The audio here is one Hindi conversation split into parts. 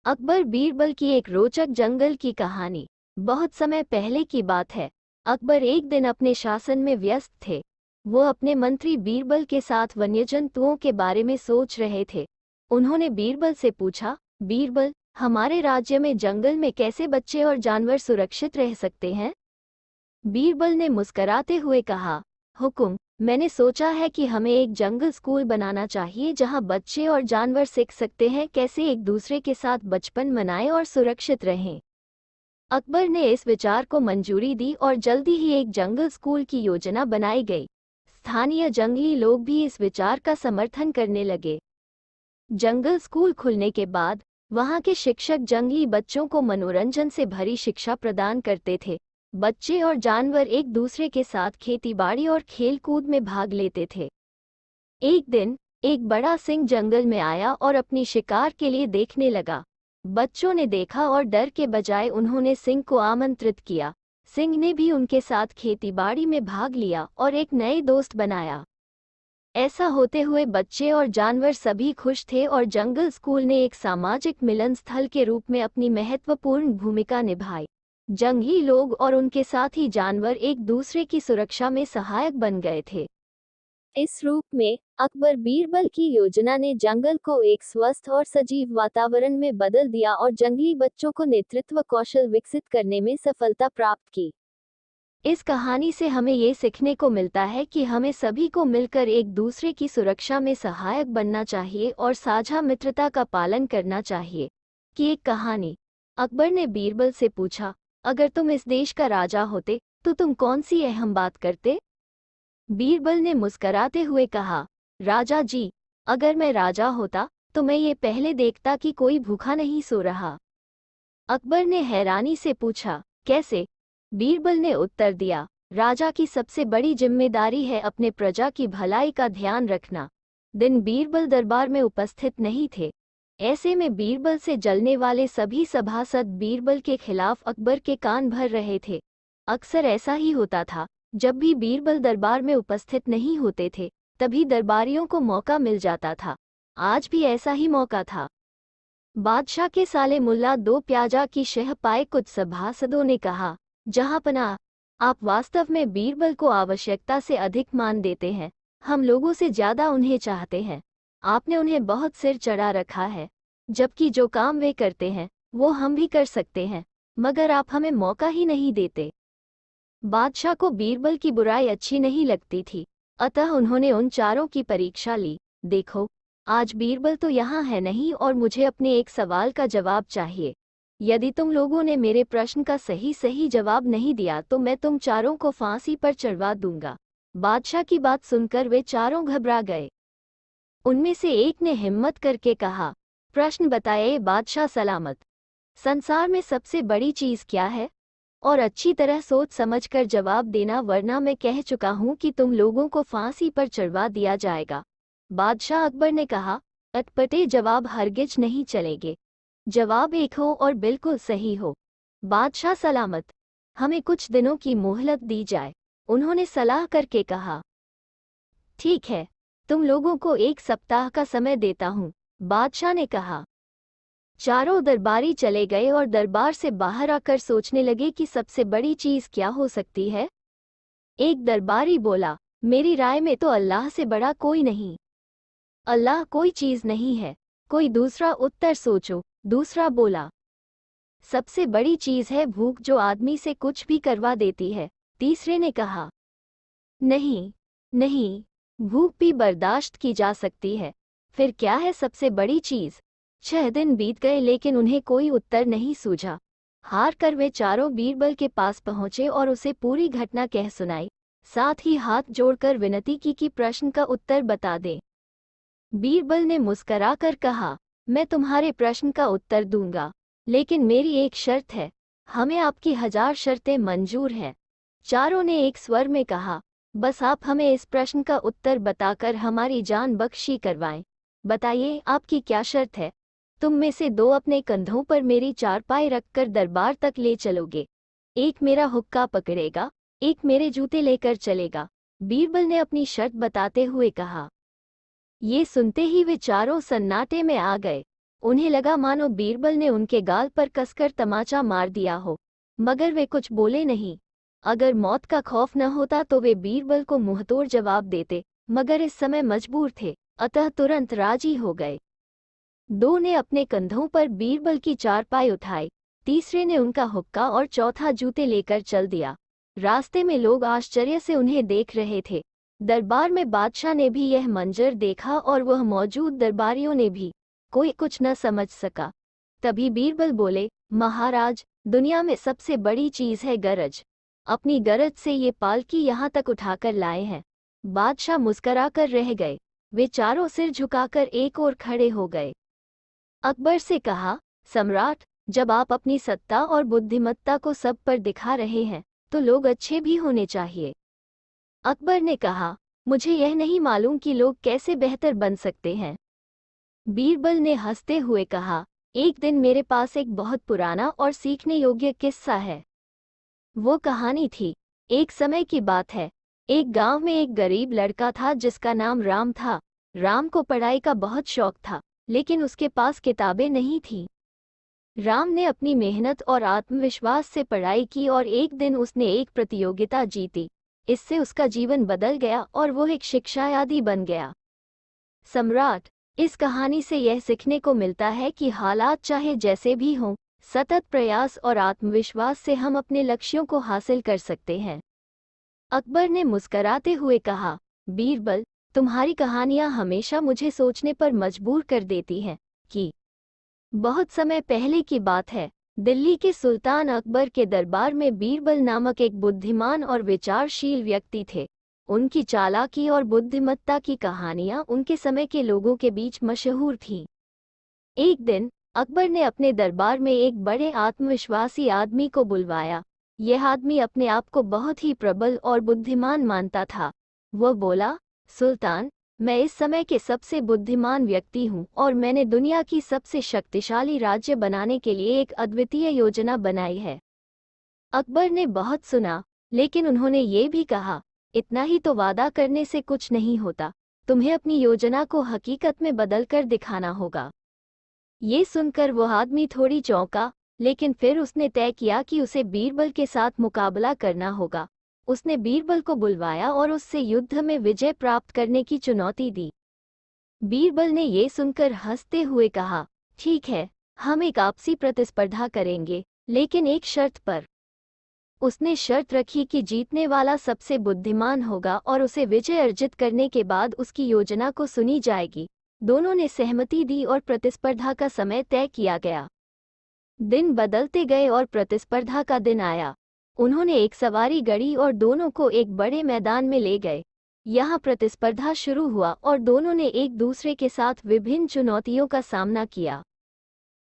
अकबर बीरबल की एक रोचक जंगल की कहानी। बहुत समय पहले की बात है। अकबर एक दिन अपने शासन में व्यस्त थे। वो अपने मंत्री बीरबल के साथ वन्यजंतुओं के बारे में सोच रहे थे। उन्होंने बीरबल से पूछा, बीरबल, हमारे राज्य में जंगल में कैसे बच्चे और जानवर सुरक्षित रह सकते हैं? बीरबल ने मुस्कराते हुए कहा, हुकुम, मैंने सोचा है कि हमें एक जंगल स्कूल बनाना चाहिए जहां बच्चे और जानवर सीख सकते हैं कैसे एक दूसरे के साथ बचपन मनाएं और सुरक्षित रहें। अकबर ने इस विचार को मंजूरी दी और जल्दी ही एक जंगल स्कूल की योजना बनाई गई। स्थानीय जंगली लोग भी इस विचार का समर्थन करने लगे। जंगल स्कूल खुलने के बाद वहां के शिक्षक जंगली बच्चों को मनोरंजन से भरी शिक्षा प्रदान करते थे। बच्चे और जानवर एक दूसरे के साथ खेतीबाड़ी और खेलकूद में भाग लेते थे। एक दिन एक बड़ा सिंह जंगल में आया और अपनी शिकार के लिए देखने लगा। बच्चों ने देखा और डर के बजाय उन्होंने सिंह को आमंत्रित किया। सिंह ने भी उनके साथ खेतीबाड़ी में भाग लिया और एक नए दोस्त बनाया। ऐसा होते हुए बच्चे और जानवर सभी खुश थे और जंगल स्कूल ने एक सामाजिक मिलन स्थल के रूप में अपनी महत्वपूर्ण भूमिका निभाई। जंगली लोग और उनके साथ ही जानवर एक दूसरे की सुरक्षा में सहायक बन गए थे। इस रूप में अकबर बीरबल की योजना ने जंगल को एक स्वस्थ और सजीव वातावरण में बदल दिया और जंगली बच्चों को नेतृत्व कौशल विकसित करने में सफलता प्राप्त की। इस कहानी से हमें ये सीखने को मिलता है कि हमें सभी को मिलकर एक दूसरे की सुरक्षा में सहायक बनना चाहिए और साझा मित्रता का पालन करना चाहिए। कि एक कहानी। अकबर ने बीरबल से पूछा, अगर तुम इस देश का राजा होते तो तुम कौन सी अहम बात करते? बीरबल ने मुस्कराते हुए कहा, राजा जी, अगर मैं राजा होता तो मैं ये पहले देखता कि कोई भूखा नहीं सो रहा। अकबर ने हैरानी से पूछा, कैसे? बीरबल ने उत्तर दिया, राजा की सबसे बड़ी जिम्मेदारी है अपने प्रजा की भलाई का ध्यान रखना। दिन बीरबल दरबार में उपस्थित नहीं थे। ऐसे में बीरबल से जलने वाले सभी सभासद बीरबल के खिलाफ अकबर के कान भर रहे थे। अक्सर ऐसा ही होता था, जब भी बीरबल दरबार में उपस्थित नहीं होते थे तभी दरबारियों को मौका मिल जाता था। आज भी ऐसा ही मौका था। बादशाह के साले मुल्ला दो प्याजा की शह पाए कुछ सभासदों ने कहा, जहांपनाह, आप वास्तव में बीरबल को आवश्यकता से अधिक मान देते हैं। हम लोगों से ज्यादा उन्हें चाहते हैं। आपने उन्हें बहुत सिर चढ़ा रखा है, जबकि जो काम वे करते हैं वो हम भी कर सकते हैं, मगर आप हमें मौका ही नहीं देते। बादशाह को बीरबल की बुराई अच्छी नहीं लगती थी, अतः उन्होंने उन चारों की परीक्षा ली। देखो, आज बीरबल तो यहाँ है नहीं और मुझे अपने एक सवाल का जवाब चाहिए। यदि तुम लोगों ने मेरे प्रश्न का सही सही जवाब नहीं दिया तो मैं तुम चारों को फांसी पर चढ़वा दूंगा। बादशाह की बात सुनकर वे चारों घबरा गए। उनमें से एक ने हिम्मत करके कहा, प्रश्न बताइए बादशाह सलामत। संसार में सबसे बड़ी चीज क्या है? और अच्छी तरह सोच समझकर जवाब देना, वरना मैं कह चुका हूं कि तुम लोगों को फांसी पर चढ़वा दिया जाएगा। बादशाह अकबर ने कहा, अटपटे जवाब हरगिज नहीं चलेंगे। जवाब एक हो और बिल्कुल सही हो। बादशाह सलामत, हमें कुछ दिनों की मोहलत दी जाए, उन्होंने सलाह करके कहा। ठीक है, तुम लोगों को 1 सप्ताह का समय देता हूँ, बादशाह ने कहा। चारों दरबारी चले गए और दरबार से बाहर आकर सोचने लगे कि सबसे बड़ी चीज क्या हो सकती है। एक दरबारी बोला, मेरी राय में तो अल्लाह से बड़ा कोई नहीं। अल्लाह कोई चीज नहीं है। कोई दूसरा उत्तर सोचो। दूसरा बोला, सबसे बड़ी चीज है भूख, जो आदमी से कुछ भी करवा देती है। तीसरे ने कहा, नहीं नहीं, भूख भी बर्दाश्त की जा सकती है। फिर क्या है सबसे बड़ी चीज? 6 दिन बीत गए लेकिन उन्हें कोई उत्तर नहीं सूझा। हार कर वे चारों बीरबल के पास पहुंचे और उसे पूरी घटना कह सुनाई, साथ ही हाथ जोड़कर विनती की कि प्रश्न का उत्तर बता दे। बीरबल ने मुस्कराकर कहा, मैं तुम्हारे प्रश्न का उत्तर दूंगा, लेकिन मेरी एक शर्त है। हमें आपकी 1000 शर्तें मंजूर हैं। चारों ने एक स्वर में कहा, बस आप हमें इस प्रश्न का उत्तर बताकर हमारी जान बख्शी करवाएं। बताइए, आपकी क्या शर्त है? तुम में से 2 अपने कंधों पर मेरी चारपाई रखकर दरबार तक ले चलोगे। एक मेरा हुक्का पकड़ेगा, एक मेरे जूते लेकर चलेगा। बीरबल ने अपनी शर्त बताते हुए कहा। ये सुनते ही वे चारों सन्नाटे में आ गए। उन्हें लगा मानो बीरबल ने उनके गाल पर कसकर तमाचा मार दिया हो, मगर वे कुछ बोले नहीं। अगर मौत का खौफ न होता तो वे बीरबल को मुंहतोड़ जवाब देते, मगर इस समय मजबूर थे, अतः तुरंत राजी हो गए। दो ने अपने कंधों पर बीरबल की चारपाई उठाई, तीसरे ने उनका हुक्का और चौथा जूते लेकर चल दिया। रास्ते में लोग आश्चर्य से उन्हें देख रहे थे। दरबार में बादशाह ने भी यह मंजर देखा और वह मौजूद दरबारियों ने भी। कोई कुछ न समझ सका। तभी बीरबल बोले, महाराज, दुनिया में सबसे बड़ी चीज है गरज। अपनी गरज से ये पालकी यहाँ तक उठाकर लाए हैं। बादशाह मुस्करा कर रह गए। वे चारों सिर झुकाकर एक ओर खड़े हो गए। अकबर से कहा, सम्राट, जब आप अपनी सत्ता और बुद्धिमत्ता को सब पर दिखा रहे हैं तो लोग अच्छे भी होने चाहिए। अकबर ने कहा, मुझे यह नहीं मालूम कि लोग कैसे बेहतर बन सकते हैं। बीरबल ने हंसते हुए कहा, एक दिन मेरे पास एक बहुत पुराना और सीखने योग्य किस्सा है। वो कहानी थी, एक समय की बात है। एक गांव में एक गरीब लड़का था जिसका नाम राम था। राम को पढ़ाई का बहुत शौक था, लेकिन उसके पास किताबें नहीं थीं। राम ने अपनी मेहनत और आत्मविश्वास से पढ़ाई की और एक दिन उसने एक प्रतियोगिता जीती। इससे उसका जीवन बदल गया और वो एक शिक्षायादी बन गया। सम्राट, इस कहानी से यह सीखने को मिलता है कि हालात चाहे जैसे भी हों, सतत प्रयास और आत्मविश्वास से हम अपने लक्ष्यों को हासिल कर सकते हैं। अकबर ने मुस्कराते हुए कहा, बीरबल, तुम्हारी कहानियां हमेशा मुझे सोचने पर मजबूर कर देती हैं कि बहुत समय पहले की बात है, दिल्ली के सुल्तान अकबर के दरबार में बीरबल नामक एक बुद्धिमान और विचारशील व्यक्ति थे। उनकी चालाकी और बुद्धिमत्ता की कहानियां उनके समय के लोगों के बीच मशहूर थीं। एक दिन अकबर ने अपने दरबार में एक बड़े आत्मविश्वासी आदमी को बुलवाया। यह आदमी अपने आप को बहुत ही प्रबल और बुद्धिमान मानता था। वह बोला, सुल्तान, मैं इस समय के सबसे बुद्धिमान व्यक्ति हूँ और मैंने दुनिया की सबसे शक्तिशाली राज्य बनाने के लिए एक अद्वितीय योजना बनाई है। अकबर ने बहुत सुना, लेकिन उन्होंने ये भी कहा, इतना ही तो वादा करने से कुछ नहीं होता, तुम्हें अपनी योजना को हकीकत में बदलकर दिखाना होगा। ये सुनकर वह आदमी थोड़ी चौंका, लेकिन फिर उसने तय किया कि उसे बीरबल के साथ मुकाबला करना होगा। उसने बीरबल को बुलवाया और उससे युद्ध में विजय प्राप्त करने की चुनौती दी। बीरबल ने ये सुनकर हंसते हुए कहा, ठीक है, हम एक आपसी प्रतिस्पर्धा करेंगे, लेकिन एक शर्त पर। उसने शर्त रखी कि जीतने वाला सबसे बुद्धिमान होगा और उसे विजय अर्जित करने के बाद उसकी योजना को सुनी जाएगी। दोनों ने सहमति दी और प्रतिस्पर्धा का समय तय किया गया। दिन बदलते गए और प्रतिस्पर्धा का दिन आया। उन्होंने एक सवारी गढ़ी और दोनों को एक बड़े मैदान में ले गए। यहाँ प्रतिस्पर्धा शुरू हुआ और दोनों ने एक दूसरे के साथ विभिन्न चुनौतियों का सामना किया।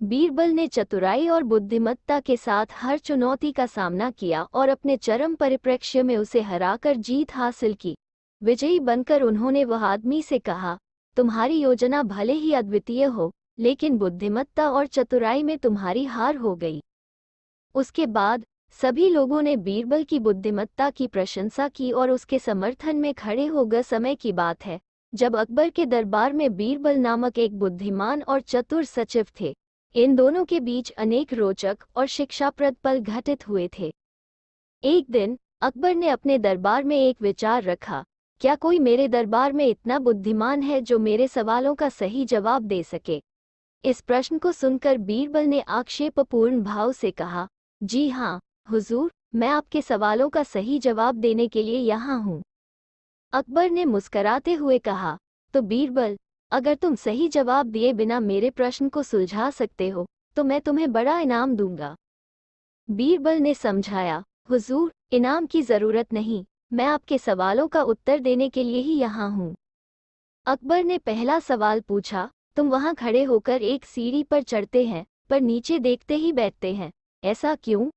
बीरबल ने चतुराई और बुद्धिमत्ता के साथ हर चुनौती का सामना किया और अपने चरम परिप्रेक्ष्य में उसे हराकर जीत हासिल की। विजयी बनकर उन्होंने वह आदमी से कहा, तुम्हारी योजना भले ही अद्वितीय हो, लेकिन बुद्धिमत्ता और चतुराई में तुम्हारी हार हो गई। उसके बाद सभी लोगों ने बीरबल की बुद्धिमत्ता की प्रशंसा की और उसके समर्थन में खड़े हो गए। समय की बात है जब अकबर के दरबार में बीरबल नामक एक बुद्धिमान और चतुर सचिव थे। इन दोनों के बीच अनेक रोचक और शिक्षाप्रद पल घटित हुए थे। एक दिन अकबर ने अपने दरबार में एक विचार रखा, क्या कोई मेरे दरबार में इतना बुद्धिमान है जो मेरे सवालों का सही जवाब दे सके? इस प्रश्न को सुनकर बीरबल ने आक्षेपपूर्ण भाव से कहा, जी हाँ हुजूर, मैं आपके सवालों का सही जवाब देने के लिए यहाँ हूँ। अकबर ने मुस्कराते हुए कहा, तो बीरबल, अगर तुम सही जवाब दिए बिना मेरे प्रश्न को सुलझा सकते हो तो मैं तुम्हें बड़ा इनाम दूंगा। बीरबल ने समझाया, हुजूर, इनाम की जरूरत नहीं, मैं आपके सवालों का उत्तर देने के लिए ही यहाँ हूँ। अकबर ने पहला सवाल पूछा, तुम वहाँ खड़े होकर एक सीढ़ी पर चढ़ते हैं पर नीचे देखते ही बैठते हैं, ऐसा क्यों?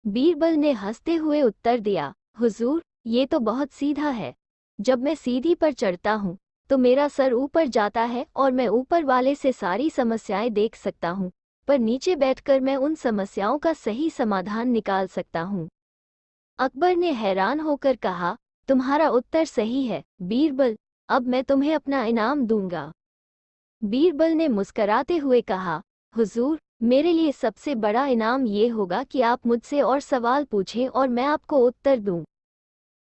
बीरबल ने हंसते हुए उत्तर दिया, हुजूर, ये तो बहुत सीधा है। जब मैं सीढ़ी पर चढ़ता हूँ तो मेरा सर ऊपर जाता है और मैं ऊपर वाले से सारी समस्याएं देख सकता हूँ, पर नीचे बैठकर मैं उन समस्याओं का सही समाधान निकाल सकता हूँ। अकबर ने हैरान होकर कहा, तुम्हारा उत्तर सही है बीरबल, अब मैं तुम्हें अपना इनाम दूंगा। बीरबल ने मुस्कराते हुए कहा, हुजूर, मेरे लिए सबसे बड़ा इनाम ये होगा कि आप मुझसे और सवाल पूछें और मैं आपको उत्तर दूं।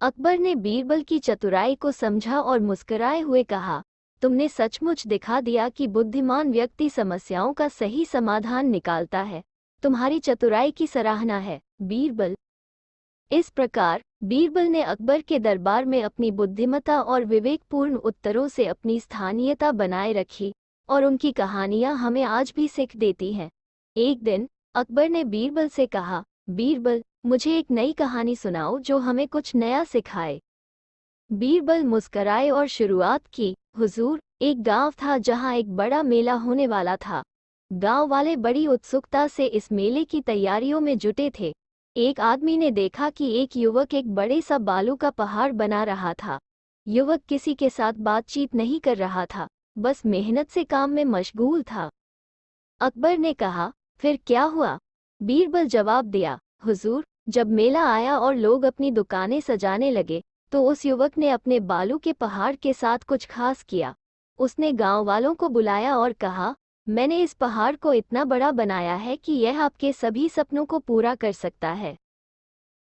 अकबर ने बीरबल की चतुराई को समझा और मुस्कुराए हुए कहा, तुमने सचमुच दिखा दिया कि बुद्धिमान व्यक्ति समस्याओं का सही समाधान निकालता है। तुम्हारी चतुराई की सराहना है, बीरबल। इस प्रकार बीरबल ने अकबर के दरबार में अपनी बुद्धिमत्ता और विवेकपूर्ण उत्तरों से अपनी स्थानीयता बनाए रखी, और उनकी कहानियां हमें आज भी सीख देती हैं। एक दिन अकबर ने बीरबल से कहा, बीरबल, मुझे एक नई कहानी सुनाओ जो हमें कुछ नया सिखाए। बीरबल मुस्कराए और शुरुआत की, हुजूर, एक गांव था जहां एक बड़ा मेला होने वाला था। गांव वाले बड़ी उत्सुकता से इस मेले की तैयारियों में जुटे थे। एक आदमी ने देखा कि एक युवक एक बड़े सा बालू का पहाड़ बना रहा था। युवक किसी के साथ बातचीत नहीं कर रहा था, बस मेहनत से काम में मशगूल था। अकबर ने कहा, फिर क्या हुआ? बीरबल जवाब दिया, हुजूर, जब मेला आया और लोग अपनी दुकानें सजाने लगे, तो उस युवक ने अपने बालू के पहाड़ के साथ कुछ खास किया। उसने गांव वालों को बुलाया और कहा, मैंने इस पहाड़ को इतना बड़ा बनाया है कि यह आपके सभी सपनों को पूरा कर सकता है।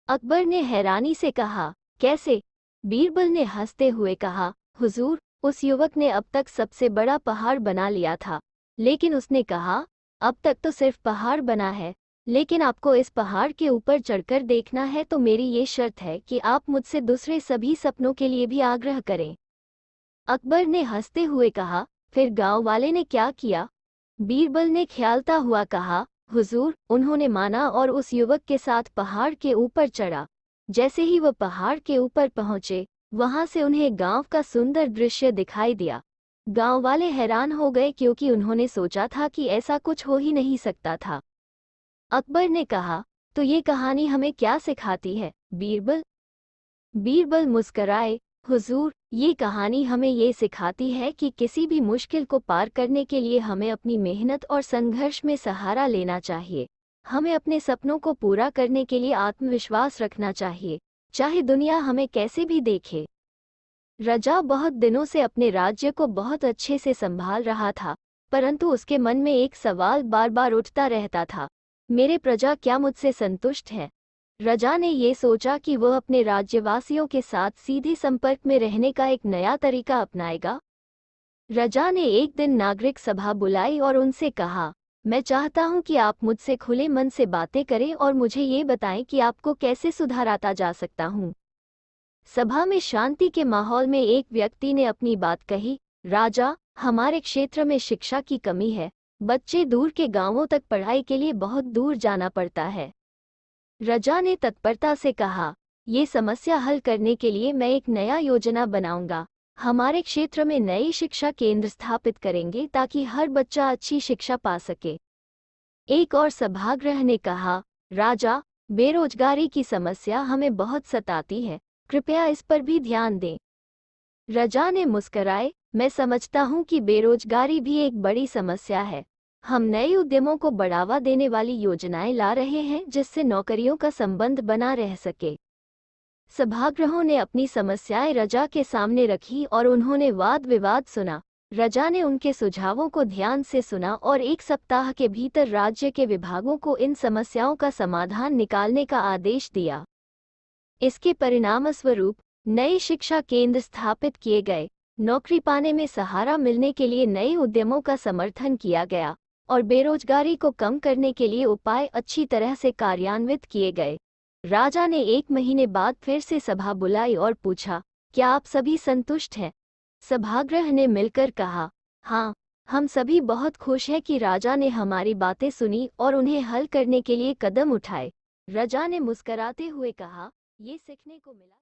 अकबर ने हैरानी से कहा, कैसे? बीरबल ने हंसते हुए कहा, हुजूर, उस युवक ने अब तक सबसे बड़ा पहाड़ बना लिया था, लेकिन उसने कहा, अब तक तो सिर्फ पहाड़ बना है, लेकिन आपको इस पहाड़ के ऊपर चढ़कर देखना है, तो मेरी ये शर्त है कि आप मुझसे दूसरे सभी सपनों के लिए भी आग्रह करें। अकबर ने हंसते हुए कहा, फिर गांव वाले ने क्या किया? बीरबल ने ख्यालता हुआ कहा, हुजूर, उन्होंने माना और उस युवक के साथ पहाड़ के ऊपर चढ़ा। जैसे ही वह पहाड़ के ऊपर पहुंचे, वहां से उन्हें गांव का सुंदर दृश्य दिखाई दिया। गांव वाले हैरान हो गए क्योंकि उन्होंने सोचा था कि ऐसा कुछ हो ही नहीं सकता था। अकबर ने कहा, तो ये कहानी हमें क्या सिखाती है, बीरबल? बीरबल मुस्कराए, हुजूर, ये कहानी हमें ये सिखाती है कि किसी भी मुश्किल को पार करने के लिए हमें अपनी मेहनत और संघर्ष में सहारा लेना चाहिए। हमें अपने सपनों को पूरा करने के लिए आत्मविश्वास रखना चाहिए, चाहे दुनिया हमें कैसे भी देखे। रजा बहुत दिनों से अपने राज्य को बहुत अच्छे से संभाल रहा था, परंतु उसके मन में एक सवाल बार बार उठता रहता था, मेरे प्रजा क्या मुझसे संतुष्ट है? रजा ने ये सोचा कि वह अपने राज्यवासियों के साथ सीधे संपर्क में रहने का एक नया तरीका अपनाएगा। रजा ने एक दिन नागरिक सभा बुलाई और उनसे कहा, मैं चाहता हूं कि आप मुझसे खुले मन से बातें करें और मुझे ये बताएं कि आपको कैसे सुधारता जा सकता हूं। सभा में शांति के माहौल में एक व्यक्ति ने अपनी बात कही, राजा, हमारे क्षेत्र में शिक्षा की कमी है। बच्चे दूर के गांवों तक पढ़ाई के लिए बहुत दूर जाना पड़ता है। रजा ने तत्परता से कहा, ये समस्या हल करने के लिए मैं एक नया योजना बनाऊंगा। हमारे क्षेत्र में नई शिक्षा केंद्र स्थापित करेंगे ताकि हर बच्चा अच्छी शिक्षा पा सके। एक और सभागृह ने कहा, राजा, बेरोजगारी की समस्या हमें बहुत सताती है, कृपया इस पर भी ध्यान दें। रजा ने मुस्कराए, मैं समझता हूं कि बेरोजगारी भी एक बड़ी समस्या है। हम नए उद्यमों को बढ़ावा देने वाली योजनाएं ला रहे हैं जिससे नौकरियों का संबंध बना रह सके। सभागृहों ने अपनी समस्याएं रजा के सामने रखी और उन्होंने वाद विवाद सुना। रजा ने उनके सुझावों को ध्यान से सुना और एक सप्ताह के भीतर राज्य के विभागों को इन समस्याओं का समाधान निकालने का आदेश दिया। इसके परिणामस्वरूप नए शिक्षा केंद्र स्थापित किए गए, नौकरी पाने में सहारा मिलने के लिए नए उद्यमों का समर्थन किया गया और बेरोजगारी को कम करने के लिए उपाय अच्छी तरह से कार्यान्वित किए गए। राजा ने 1 महीने बाद फिर से सभा बुलाई और पूछा, क्या आप सभी संतुष्ट हैं? सभागृह ने मिलकर कहा, हाँ, हम सभी बहुत खुश हैं कि राजा ने हमारी बातें सुनी और उन्हें हल करने के लिए कदम उठाए। राजा ने मुस्कराते हुए कहा, ये सीखने को मिला।